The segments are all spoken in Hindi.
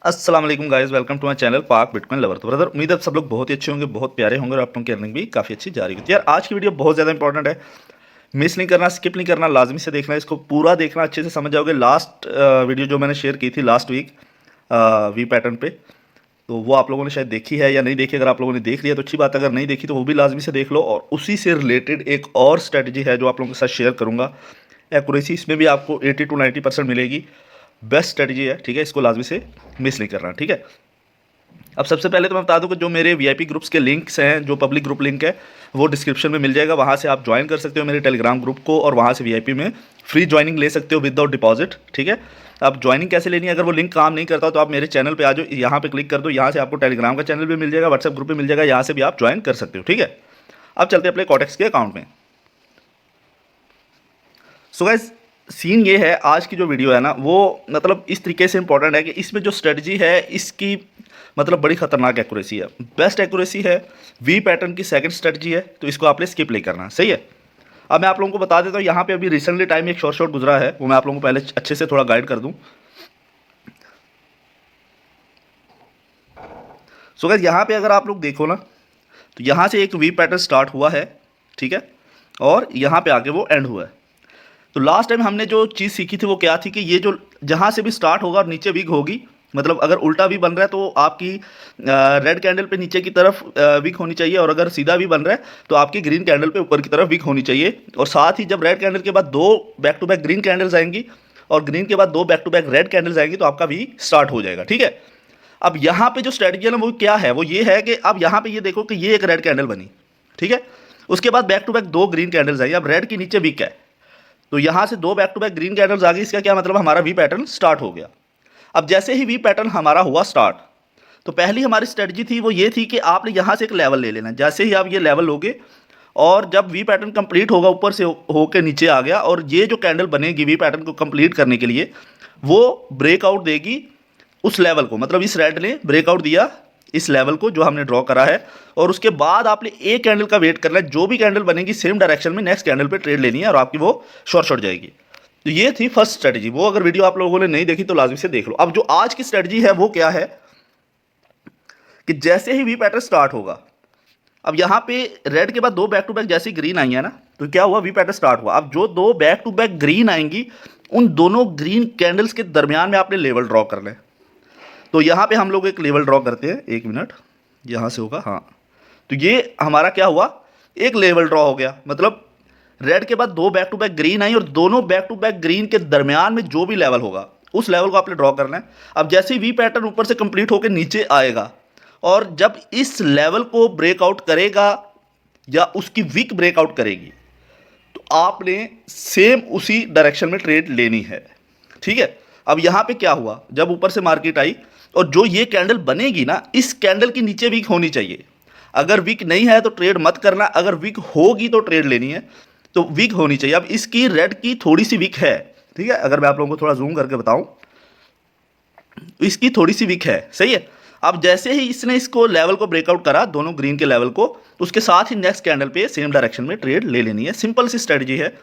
अस्सलाम वालेकुम guys, welcome to my channel Pak bitcoin lover. तो ब्रदर, उम्मीद है आप सब लोग बहुत ही अच्छे होंगे, बहुत प्यारे होंगे और आप लोगों की अर्निंग भी काफ़ी अच्छी जा रही होगी। तो यार आज की वीडियो बहुत ज़्यादा इंपॉर्टेंट है, मिस नहीं करना, स्किप नहीं करना, लाजमी से देखना, इसको पूरा देखना, अच्छे से समझ जाओगे। लास्ट वीडियो जो मैंने शेयर की थी लास्ट वीक वी पैटर्न पे, तो वो आप लोगों ने शायद देखी है या नहीं देखी। अगर आप लोगों ने देख लिया तो अच्छी बात है, अगर नहीं देखी तो वो भी लाजमी से देख लो। और उसी से रिलेटेड एक और स्ट्रेटजी है जो आप लोगों के साथ शेयर करूँगा। एक्यूरेसी इसमें भी आपको 80 to 90% मिलेगी। बेस्ट स्ट्रेटजी है, ठीक है, इसको लाजमी से मिस नहीं करना, ठीक है। अब सबसे पहले तो मैं बता दूं कि जो मेरे वीआईपी ग्रुप्स के लिंक्स हैं, जो पब्लिक ग्रुप लिंक है वो डिस्क्रिप्शन में मिल जाएगा, वहाँ से आप ज्वाइन कर सकते हो मेरे टेलीग्राम ग्रुप को और वहाँ से वीआईपी में फ्री ज्वाइनिंग ले सकते हो विदाउट डिपॉजिट, ठीक है। अब ज्वाइनिंग कैसे लेनी है, अगर वो लिंक काम नहीं करता तो आप मेरे चैनल पे आ जाओ, यहाँ पे क्लिक कर दो, यहाँ से आपको टेलीग्राम का चैनल भी मिल जाएगा, व्हाट्सएप ग्रुप भी मिल जाएगा, यहाँ से भी आप ज्वाइन कर सकते हो, ठीक है। अब चलते हैं अपने कॉटेक्स के अकाउंट में। सो गाइस, सीन ये है, आज की जो वीडियो है ना वो मतलब इस तरीके से इंपॉर्टेंट है कि इसमें जो स्ट्रेटजी है इसकी मतलब बड़ी खतरनाक एक्यूरेसी है, बेस्ट एक्यूरेसी है। वी पैटर्न की सेकंड स्ट्रेटजी है, तो इसको आपने स्किप नहीं करना, सही है। अब मैं आप लोगों को बता देता हूँ, यहाँ पे अभी रिसेंटली टाइम एक शॉर्ट गुजरा है, वो मैं आप लोगों को पहले अच्छे से थोड़ा गाइड कर दूँ। सो गाइस, यहाँ पे अगर आप लोग देखो ना तो यहाँ से एक वी पैटर्न स्टार्ट हुआ है, ठीक है, और यहाँ पे आके वो एंड हुआ है। तो लास्ट टाइम हमने जो चीज़ सीखी थी वो क्या थी कि ये जो जहाँ से भी स्टार्ट होगा और नीचे वीक होगी, मतलब अगर उल्टा भी बन रहा है तो आपकी रेड कैंडल पे नीचे की तरफ वीक होनी चाहिए, और अगर सीधा भी बन रहा है तो आपकी ग्रीन कैंडल पे ऊपर की तरफ वीक होनी चाहिए। और साथ ही जब रेड कैंडल के बाद दो back to back green candles आएंगी और ग्रीन के बाद दो back to back red candles आएंगी तो आपका वीक स्टार्ट हो जाएगा, ठीक है। अब यहाँ पे जो स्ट्रेटजी है ना वो क्या है, वो ये है कि अब यहाँ पे ये देखो कि ये एक रेड कैंडल बनी, ठीक है, उसके बाद बैक टू बैक दो ग्रीन कैंडल्स आई, अब रेड के नीचे वीक है, तो यहां से दो back to back green candles आ गई। इसका क्या मतलब, हमारा वी पैटर्न स्टार्ट हो गया। अब जैसे ही वी पैटर्न हमारा हुआ स्टार्ट, तो पहली हमारी स्ट्रेटजी थी वो ये थी कि आपने यहां से एक लेवल ले लेना। जैसे ही आप ये लेवल लोगे और जब वी पैटर्न कंप्लीट होगा, ऊपर से होके नीचे आ गया, और ये जो कैंडल बनेगी वी पैटर्न को कंप्लीट करने के लिए वो ब्रेकआउट देगी उस लेवल को, मतलब इस रेड ने ब्रेकआउट दिया इस लेवल को जो हमने ड्रॉ करा है, और उसके बाद आपने एक कैंडल का वेट करना है, जो भी कैंडल बनेगी सेम डायरेक्शन में नेक्स्ट कैंडल पे ट्रेड लेनी है और आपकी वो शॉर्ट जाएगी। तो ये थी फर्स्ट स्ट्रेटजी, वो अगर वीडियो आप लोगों ने नहीं देखी तो लाजमी से देख लो। अब जो आज की स्ट्रेटजी है वो क्या है कि जैसे ही वी पैटर्न स्टार्ट होगा, अब यहाँ पे रेड के बाद दो बैक टू बैक जैसी ग्रीन आई है ना, तो क्या हुआ, वी पैटर्न स्टार्ट हुआ। अब जो दो बैक टू बैक ग्रीन आएंगी उन दोनों ग्रीन कैंडल्स के दरमियान में आपने लेवल ड्रॉ करना है। तो यहाँ पे हम लोग एक लेवल ड्रॉ करते हैं, एक मिनट, यहाँ से होगा, हाँ। तो ये हमारा क्या हुआ, एक लेवल ड्रॉ हो गया, मतलब रेड के बाद दो बैक टू बैक ग्रीन आई और दोनों बैक टू बैक ग्रीन के दरमियान में जो भी लेवल होगा उस लेवल को आपने ड्रॉ करना है। अब जैसे ही वी पैटर्न ऊपर से कंप्लीट होकर नीचे आएगा और जब इस लेवल को ब्रेकआउट करेगा या उसकी वीक ब्रेकआउट करेगी तो आपने सेम उसी डायरेक्शन में ट्रेड लेनी है, ठीक है। अब यहाँ पे क्या हुआ, जब ऊपर से मार्केट आई और जो ये कैंडल बनेगी ना, इस कैंडल के नीचे वीक होनी चाहिए। अगर वीक नहीं है तो ट्रेड मत करना, अगर वीक होगी तो ट्रेड लेनी है, तो वीक होनी चाहिए। अब इसकी रेड की थोड़ी सी वीक है, ठीक है, अगर मैं आप लोगों को थोड़ा जूम करके बताऊं, इसकी थोड़ी सी वीक है, सही है। अब जैसे ही इसने इसको लेवल को ब्रेकआउट करा, दोनों ग्रीन के लेवल को, तो उसके साथ ही नेक्स्ट कैंडल पे सेम डायरेक्शन में ट्रेड ले लेनी है। सिंपल सी स्ट्रेटजी है।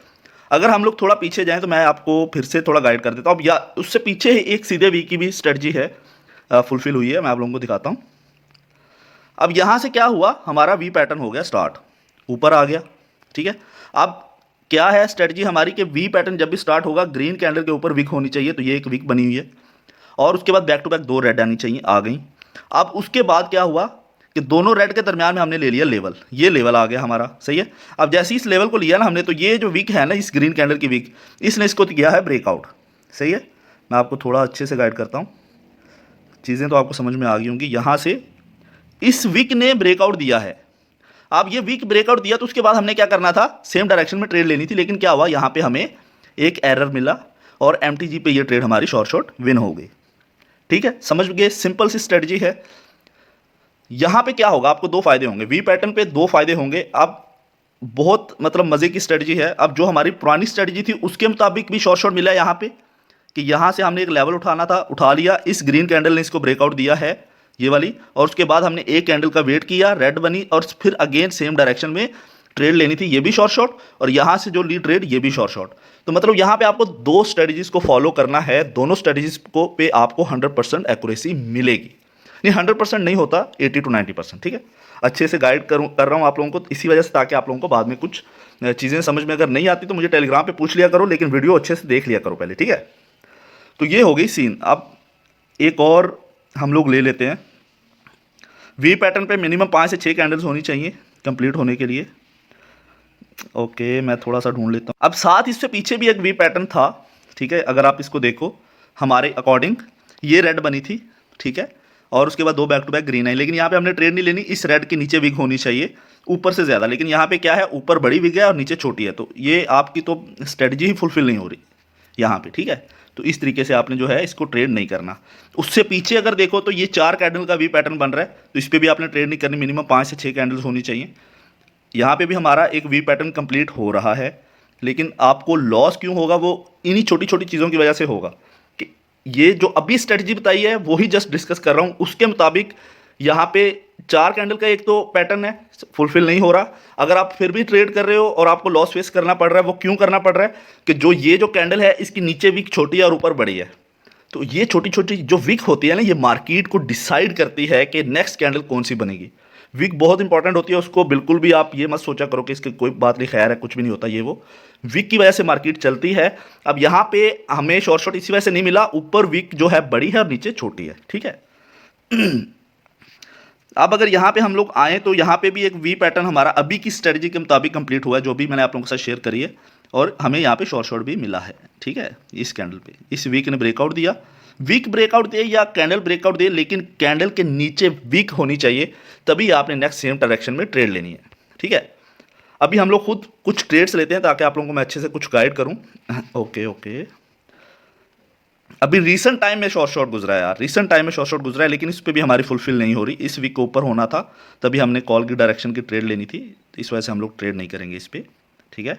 अगर हम लोग थोड़ा पीछे जाएं तो मैं आपको फिर से थोड़ा गाइड कर देता हूँ। अब या उससे पीछे एक सीधे वी की भी स्ट्रेटजी है, फुलफिल हुई है, मैं आप लोगों को दिखाता हूँ। अब यहाँ से क्या हुआ, हमारा वी पैटर्न हो गया स्टार्ट, ऊपर आ गया, ठीक है। अब क्या है स्ट्रेटजी हमारी कि वी पैटर्न जब भी स्टार्ट होगा ग्रीन कैंडल के ऊपर वीक होनी चाहिए, तो ये एक वीक बनी हुई है, और उसके बाद बैक टू बैक दो रेड आनी चाहिए, आ गई। अब उसके बाद क्या हुआ कि दोनों रेड के दरमियान में हमने ले लिया लेवल, ये लेवल आ गया हमारा, सही है। अब जैसे इस लेवल को लिया ना हमने, तो ये जो वीक है ना, इस ग्रीन कैंडल की वीक, इसने इसको किया है ब्रेकआउट, सही है। मैं आपको थोड़ा अच्छे से गाइड करता हूँ, चीज़ें तो आपको समझ में आ गई होंगी। यहाँ से इस वीक ने ब्रेकआउट दिया है, अब ये वीक ब्रेकआउट दिया तो उसके बाद हमने क्या करना था, सेम डायरेक्शन में ट्रेड लेनी थी, लेकिन क्या हुआ, यहाँ पे हमें एक एरर मिला और MTG पे ये ट्रेड हमारी शॉर्ट विन हो गई, ठीक है। समझ गए, सिंपल सी स्ट्रेटजी है। यहाँ पे क्या होगा, आपको दो फायदे होंगे, वी पैटर्न पे दो फायदे होंगे। अब बहुत मतलब मज़े की स्ट्रेटजी है। अब जो हमारी पुरानी स्ट्रेटजी थी उसके मुताबिक भी शॉर्ट मिला है यहाँ पे, कि यहाँ से हमने एक लेवल उठाना था, उठा लिया, इस ग्रीन कैंडल ने इसको ब्रेकआउट दिया है ये वाली, और उसके बाद हमने एक कैंडल का वेट किया, रेड बनी, और फिर अगेन सेम डायरेक्शन में ट्रेड लेनी थी, ये भी शॉर्ट, और यहाँ से जो ली ट्रेड ये भी शॉर्ट। तो मतलब यहाँ पे आपको दो स्ट्रेटजीज को फॉलो करना है, दोनों स्ट्रेटजीज को पे आपको 100% एक्यूरेसी मिलेगी। नहीं 100% नहीं होता, 80 to 90%। ठीक है, अच्छे से गाइड कर रहा हूँ आप लोगों को इसी वजह से, ताकि आप लोगों को बाद में कुछ चीज़ें समझ में अगर नहीं आती तो मुझे टेलीग्राम पे पूछ लिया करो, लेकिन वीडियो अच्छे से देख लिया करो पहले। ठीक है, तो ये हो गई सीन। अब एक और हम लोग ले लेते हैं। वी पैटर्न पे मिनिमम 5 से 6 कैंडल्स होनी चाहिए कंप्लीट होने के लिए। ओके, मैं थोड़ा सा ढूंढ लेता हूँ। अब साथ इससे पीछे भी एक वी पैटर्न था। ठीक है, अगर आप इसको देखो हमारे अकॉर्डिंग ये रेड बनी थी। ठीक है, और उसके बाद दो बैक टू बैक ग्रीन आई, लेकिन यहाँ पे हमने ट्रेड नहीं लेनी, इस रेड के नीचे विग होनी चाहिए ऊपर से ज़्यादा, लेकिन यहाँ पे क्या है, ऊपर बड़ी विग है और नीचे छोटी है, तो ये आपकी तो स्ट्रेटजी ही फुलफिल नहीं हो रही यहाँ पे। ठीक है, तो इस तरीके से आपने जो है इसको ट्रेड नहीं करना। उससे पीछे अगर देखो तो ये 4 कैंडल का वी पैटर्न बन रहा है, तो इस पर भी आपने ट्रेड नहीं करनी, मिनिमम 5 से 6 कैंडल्स होनी चाहिए। यहाँ पे भी हमारा एक वी पैटर्न कंप्लीट हो रहा है, लेकिन आपको लॉस क्यों होगा, वो इन्हीं छोटी छोटी चीज़ों की वजह से होगा कि ये जो अभी स्ट्रेटजी बताई है वही जस्ट डिस्कस कर रहा हूँ, उसके मुताबिक यहाँ पे 4 कैंडल का एक तो पैटर्न है फुलफिल नहीं हो रहा। अगर आप फिर भी ट्रेड कर रहे हो और आपको लॉस फेस करना पड़ रहा है, वो क्यों करना पड़ रहा है कि जो ये जो कैंडल है इसकी नीचे विक छोटी है और ऊपर बड़ी है। तो ये छोटी छोटी जो विक होती है ना, ये मार्केट को डिसाइड करती है कि नेक्स्ट कैंडल कौन सी बनेगी। विक बहुत इंपॉर्टेंट होती है, उसको बिल्कुल भी आप ये मत सोचा करो कि इसकी कोई बात नहीं, खैर है, कुछ भी नहीं होता। ये वो विक की वजह से मार्केट चलती है। अब यहाँ पे हमें शॉर्ट इसी वजह से नहीं मिला, ऊपर विक जो है बड़ी है और नीचे छोटी है। ठीक है, अब अगर यहाँ पे हम लोग आए तो यहाँ पे भी एक वी पैटर्न हमारा अभी की स्ट्रेटजी के मुताबिक कंप्लीट हुआ है, जो भी मैंने आप लोगों के साथ शेयर करी है, और हमें यहाँ पे शॉर्ट भी मिला है। ठीक है, इस कैंडल पे इस वीक ने ब्रेकआउट दिया, वीक ब्रेकआउट दे या कैंडल ब्रेकआउट दे, लेकिन कैंडल के नीचे वीक होनी चाहिए, तभी आपने नेक्स्ट सेम डायरेक्शन में ट्रेड लेनी है। ठीक है, अभी हम लोग खुद कुछ ट्रेड्स लेते हैं ताकि आप लोगों को मैं अच्छे से कुछ गाइड करूँ। ओके, अभी रीसेंट टाइम में शॉर्ट गुजरा है यार, रीसेंट टाइम में शॉर्ट गुजरा है, लेकिन इस पर भी हमारी फुलफिल नहीं हो रही। इस वीक को ऊपर होना था, तभी हमने कॉल की डायरेक्शन की ट्रेड लेनी थी, इस वजह से हम लोग ट्रेड नहीं करेंगे इस पर। ठीक है,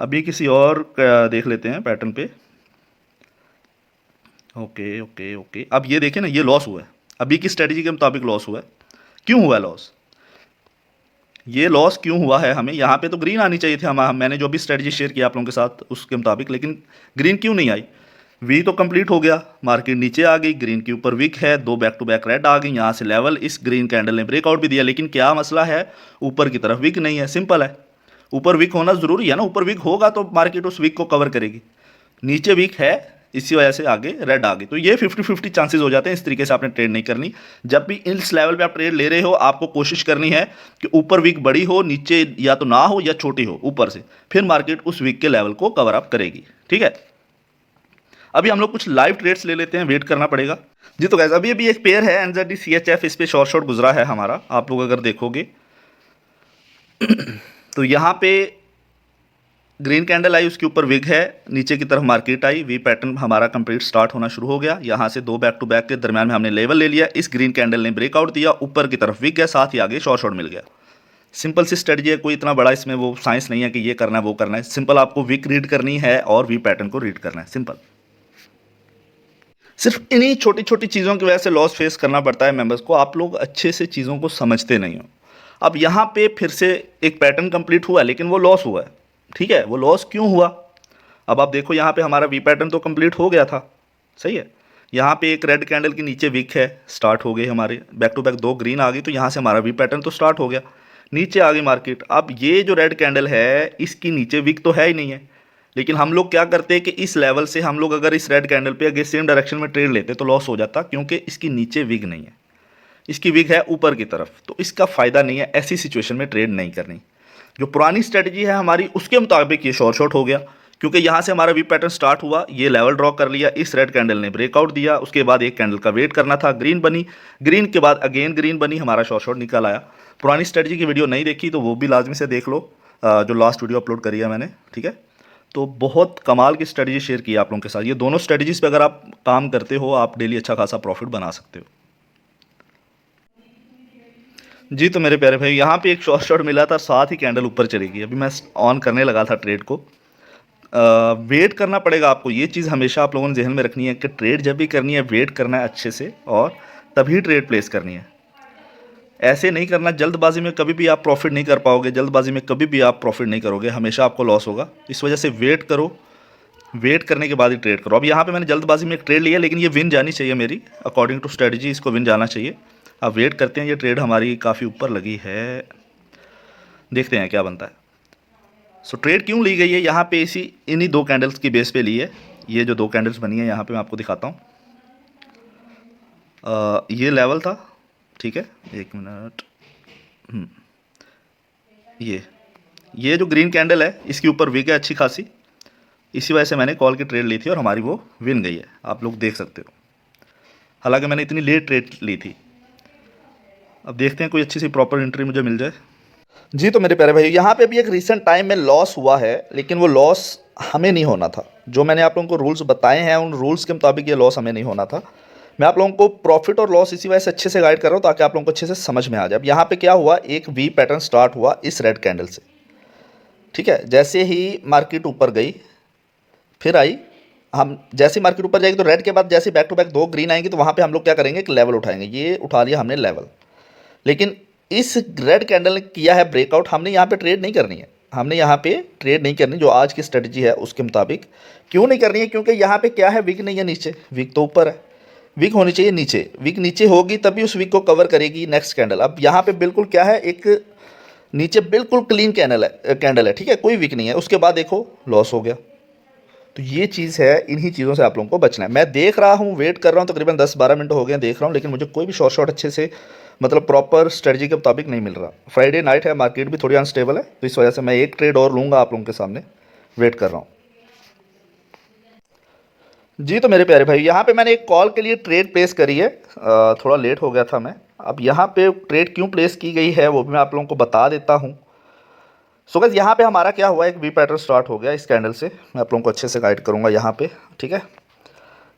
अभी किसी और देख लेते हैं पैटर्न पे। ओके, अब ये देखें ना, ये लॉस हुआ है, अभी की स्ट्रेटजी के मुताबिक लॉस हुआ है। क्यों हुआ लॉस, ये लॉस क्यों हुआ है? हमें यहाँ पे तो ग्रीन आनी चाहिए थी, मैंने जो भी स्ट्रेटजी शेयर किया आप लोगों के साथ उसके मुताबिक, लेकिन ग्रीन क्यों नहीं आई? वी तो कंप्लीट हो गया, मार्केट नीचे आ गई, ग्रीन के ऊपर विक है, दो बैक टू बैक रेड आ गई, यहाँ से लेवल इस ग्रीन कैंडल ने ब्रेकआउट भी दिया, लेकिन क्या मसला है, ऊपर की तरफ विक नहीं है। सिंपल है, ऊपर विक होना ज़रूरी है ना, ऊपर विक होगा तो मार्केट उस विक को कवर करेगी। नीचे विक है, इसी वजह से आगे रेड आ गई, तो ये 50-50 चांसेस हो जाते हैं। इस तरीके से आपने ट्रेड नहीं करनी। जब भी इस लेवल पे आप ट्रेड ले रहे हो, आपको कोशिश करनी है कि ऊपर विक बड़ी हो, नीचे या तो ना हो या छोटी हो, ऊपर से, फिर मार्केट उस विक के लेवल को कवर अप करेगी। ठीक है, अभी हम लोग कुछ लाइव ट्रेड्स ले लेते हैं, वेट करना पड़ेगा जी। तो गाइस अभी एक पेयर है NZD CHF, इस पे शॉर्ट गुजरा है हमारा, आप लोग अगर देखोगे तो यहाँ पे ग्रीन कैंडल आई, उसके ऊपर विग है, नीचे की तरफ मार्केट आई, वी पैटर्न हमारा कंप्लीट स्टार्ट होना शुरू हो गया। यहाँ से दो बैक टू बैक के दरमियान में हमने लेवल ले लिया, इस ग्रीन कैंडल ने ब्रेकआउट दिया, ऊपर की तरफ विग है, साथ ही आगे शॉर्ट मिल गया। सिंपल सी स्ट्रेटजी है, कोई इतना बड़ा इसमें वो साइंस नहीं है कि ये करना है वो करना है। सिंपल आपको विक रीड करनी है और वी पैटर्न को रीड करना है, सिंपल। सिर्फ इन्हीं छोटी छोटी चीज़ों की वजह से लॉस फेस करना पड़ता है मेंबर्स को, आप लोग अच्छे से चीज़ों को समझते नहीं हो। अब यहाँ पे फिर से एक पैटर्न कंप्लीट हुआ, लेकिन वो लॉस हुआ है। ठीक है, वो लॉस क्यों हुआ? अब आप देखो यहाँ पे हमारा वी पैटर्न तो कंप्लीट हो गया था, सही है। यहाँ पे एक रेड कैंडल के नीचे विक है, स्टार्ट हो गए हमारे बैक टू बैक, दो ग्रीन आ गई, तो यहाँ से हमारा वी पैटर्न तो स्टार्ट हो गया। नीचे आ गई मार्केट, अब ये जो रेड कैंडल है इसकी नीचे विक तो है ही नहीं है, लेकिन हम लोग क्या करते हैं कि इस लेवल से हम लोग अगर इस रेड कैंडल पे अगर सेम डायरेक्शन में ट्रेड लेते तो लॉस हो जाता, क्योंकि इसकी नीचे विग नहीं है, इसकी विग है ऊपर की तरफ, तो इसका फ़ायदा नहीं है। ऐसी सिचुएशन में ट्रेड नहीं करनी। जो पुरानी स्ट्रेटजी है हमारी, उसके मुताबिक ये शॉर्ट हो गया, क्योंकि यहाँ से हमारा वी पैटर्न स्टार्ट हुआ, ये लेवल ड्रॉ कर लिया, इस रेड कैंडल ने ब्रेकआउट दिया, उसके बाद एक कैंडल का वेट करना था, ग्रीन बनी, ग्रीन के बाद अगेन ग्रीन बनी, हमारा शॉर्ट निकल आया। पुरानी स्ट्रेटजी की वीडियो नहीं देखी तो वो भी लाजमी से देख लो, जो लास्ट वीडियो अपलोड करी है मैंने। ठीक है, तो बहुत कमाल की स्ट्रेटजी शेयर की है आप लोगों के साथ। ये दोनों स्ट्रेटजीज पे अगर आप काम करते हो, आप डेली अच्छा खासा प्रॉफिट बना सकते हो जी। तो मेरे प्यारे भाई, यहाँ पे एक शॉर्ट मिला था, साथ ही कैंडल ऊपर चलेगी। अभी मैं ऑन करने लगा था ट्रेड को। वेट करना पड़ेगा आपको, ये चीज़ हमेशा आप लोगों ने जहन में रखनी है कि ट्रेड जब भी करनी है वेट करना है अच्छे से, और तभी ट्रेड प्लेस करनी है। ऐसे नहीं करना, जल्दबाजी में कभी भी आप प्रॉफिट नहीं कर पाओगे, जल्दबाजी में कभी भी आप प्रॉफिट नहीं करोगे, हमेशा आपको लॉस होगा। इस वजह से वेट करो, वेट करने के बाद ही ट्रेड करो। अब यहाँ पे मैंने जल्दबाजी में एक ट्रेड लिया, लेकिन ये विन जानी चाहिए मेरी, अकॉर्डिंग टू स्ट्रेटजी इसको विन जाना चाहिए। अब वेट करते हैं, ये ट्रेड हमारी काफ़ी ऊपर लगी है, देखते हैं क्या बनता है। सो ट्रेड क्यों ली गई है यहाँ पे, इसी इन्हीं दो कैंडल्स की बेस पे ली है। ये जो दो कैंडल्स बनी है यहाँ पे मैं आपको दिखाता हूँ। ये लेवल था, ठीक है, एक मिनट। ये जो ग्रीन कैंडल है इसके ऊपर विक है अच्छी खासी, इसी वजह से मैंने कॉल की ट्रेड ली थी और हमारी वो विन गई है, आप लोग देख सकते हो। हालांकि मैंने इतनी लेट ट्रेड ली थी। अब देखते हैं कोई अच्छी सी प्रॉपर एंट्री मुझे मिल जाए। जी तो मेरे प्यारे भाई, यहाँ पे भी एक रिसेंट टाइम में लॉस हुआ है, लेकिन वो लॉस हमें नहीं होना था। जो मैंने आप लोगों को रूल्स बताए हैं उन रूल्स के मुताबिक ये लॉस हमें नहीं होना था। मैं आप लोगों को प्रॉफिट और लॉस इसी वजह से अच्छे से गाइड कर रहा हूँ ताकि आप लोगों को अच्छे से समझ में आ जाए। अब यहाँ पे क्या हुआ, एक वी पैटर्न स्टार्ट हुआ इस रेड कैंडल से, ठीक है। जैसे ही मार्केट ऊपर गई, फिर आई, हम जैसे मार्केट ऊपर जाएगी तो रेड के बाद जैसे बैक टू बैक दो ग्रीन आएंगे, तो वहाँ पे हम लोग क्या करेंगे, एक लेवल उठाएंगे। ये उठा लिया हमने लेवल, लेकिन इस रेड कैंडल ने किया है ब्रेकआउट। हमने यहाँ पे ट्रेड नहीं करनी है, हमने यहाँ पे ट्रेड नहीं करनी, जो आज की स्ट्रेटजी है उसके मुताबिक। क्यों नहीं करनी है, क्योंकि यहाँ पे क्या है, विक नहीं है नीचे, विक तो ऊपर है, विक होनी चाहिए नीचे। विक नीचे होगी तभी उस विक को कवर करेगी नेक्स्ट कैंडल। अब यहाँ पे बिल्कुल क्या है, एक नीचे बिल्कुल क्लीन कैंडल है, ठीक है, कोई विक नहीं है। उसके बाद देखो लॉस हो गया। तो ये चीज़ है, इन्हीं चीज़ों से आप लोगों को बचना है। मैं देख रहा हूँ, वेट कर रहा हूँ, तकरीबन 10-12 मिनट हो गए देख रहा हूँ, लेकिन मुझे कोई भी शॉर्ट अच्छे से मतलब प्रॉपर स्ट्रेटजी के मुताबिक नहीं मिल रहा। फ्राइडे नाइट है, मार्केट भी थोड़ी अनस्टेबल है, तो इस वजह से मैं एक ट्रेड और लूँगा आप लोगों के सामने, वेट कर रहा हूँ। जी तो मेरे प्यारे भाई, यहाँ पे मैंने एक कॉल के लिए ट्रेड प्लेस करी है, थोड़ा लेट हो गया था मैं। अब यहाँ पे ट्रेड क्यों प्लेस की गई है वो भी मैं आप लोगों को बता देता हूँ। सो गाइस, यहाँ पे हमारा क्या हुआ, एक वी पैटर्न स्टार्ट हो गया इस कैंडल से, मैं आप लोगों को अच्छे से गाइड करूँगा यहाँ पे, ठीक है।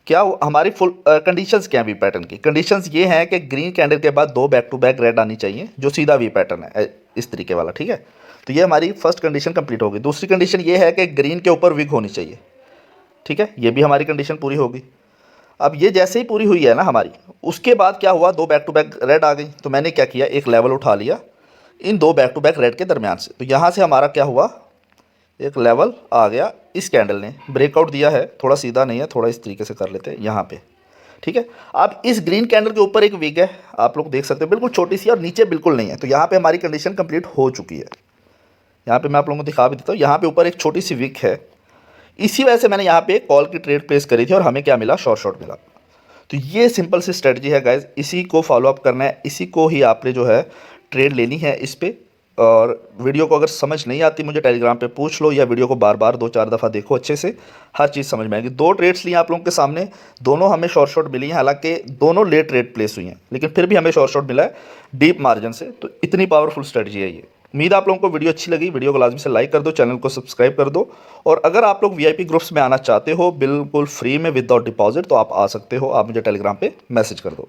क्या हमारी फुल कंडीशंस क्या है वी पैटर्न की? कंडीशंस ये हैं कि ग्रीन कैंडल के बाद दो बैक टू बैक रेड आनी चाहिए, जो सीधा वी पैटर्न है इस तरीके वाला, ठीक है। तो ये हमारी फर्स्ट कंडीशन कंप्लीट होगी। दूसरी कंडीशन ये है कि ग्रीन के ऊपर विग होनी चाहिए, ठीक है, ये भी हमारी कंडीशन पूरी होगी। अब ये जैसे ही पूरी हुई है ना हमारी, उसके बाद क्या हुआ, दो बैक टू बैक रेड आ गई, तो मैंने क्या किया, एक लेवल उठा लिया इन दो बैक टू बैक रेड के दरमियान से। तो यहाँ से हमारा क्या हुआ, एक लेवल आ गया, इस कैंडल ने ब्रेकआउट दिया है, थोड़ा सीधा नहीं है, थोड़ा इस तरीके से कर लेते हैं यहाँ पे, ठीक है। अब इस ग्रीन कैंडल के ऊपर एक विग है, आप लोग देख सकते हैं, बिल्कुल छोटी सी, और नीचे बिल्कुल नहीं है। तो यहाँ पे हमारी कंडीशन कंप्लीट हो चुकी है। यहाँ पे मैं आप लोगों को दिखा भी देता हूँ, यहाँ पे ऊपर एक छोटी सी विग है, इसी वजह से मैंने यहाँ पे कॉल की ट्रेड प्लेस करी थी और हमें क्या मिला, शॉर्ट मिला। तो ये सिंपल सी स्ट्रेटजी है गाइज, इसी को फॉलोअप करना है, इसी को ही आपने जो है ट्रेड लेनी है इस पे। और वीडियो को अगर समझ नहीं आती मुझे टेलीग्राम पे पूछ लो, या वीडियो को बार बार 2-4 दफ़ा देखो अच्छे से, हर चीज़ समझ में आएगी। दो ट्रेड्स लिए आप लोगों के सामने, दोनों हमें शॉर्ट मिली हैं, हालांकि दोनों लेट ट्रेड प्लेस हुई हैं, लेकिन फिर भी हमें शॉर्ट मिला है डीप मार्जिन से। तो इतनी पावरफुल स्ट्रेटजी है ये। उम्मीद आप लोगों को वीडियो अच्छी लगी, वीडियो को लाजमी से लाइक कर दो, चैनल को सब्सक्राइब कर दो। और अगर आप लोग VIP ग्रुप्स में आना चाहते हो बिल्कुल फ्री में विदाउट डिपॉजिट, तो आप आ सकते हो, आप मुझे टेलीग्राम पे मैसेज कर दो।